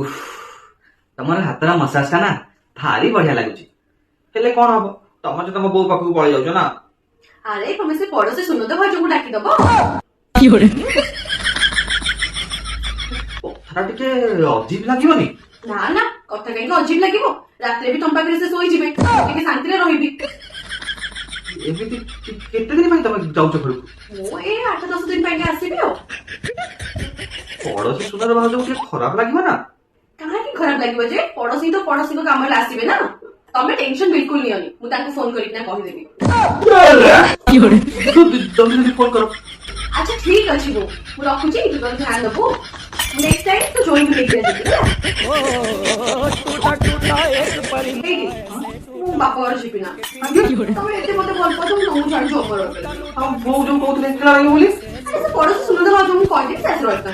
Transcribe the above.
उफ तमर हातरा मसाज का ना भारी बढ़िया लगुची हेले कौन हबो तम जो तम बो पाखु पळै जाउछ ना अरे तुम से पड़ोसी सुनो तो भाजो को डाकी दबो कथाटा टिके अजीब लागिबनी ना ना कथा कहीं अजीब लगे रात्रे भी तुम पाखे से सोई जीवे टिके शांति रे रहिबी एमिति केते दिन पई तम जाउछ घरकु ओ ए 8-10 दिन पई आसीबी हो पड़ोसी सुनर भाउज के खराब लागिबो ना कहाँ की खराब लगे जे पड़ोसी तो पड़ोसी को काम आसबे ना तमे टेंशन बिल्कुल नहीं होनी मु ताको फोन करी ना कहि देबी जल्दी फोन करो अच्छा ठीक अछि वो मु रखु छी तू तो ध्यान दबो नेक्स्ट टाइम तो जॉइन भी लेके देबी ओ टूटा टूटा एक परिंदे मु बापा और छिपिना तमे एते मते बोल पतो मु छाड़ जो करो हम वो जो कहतले केला लागिबो बोली अरे पड़ोसी सुनो तो बात मु कहि दे सस रहता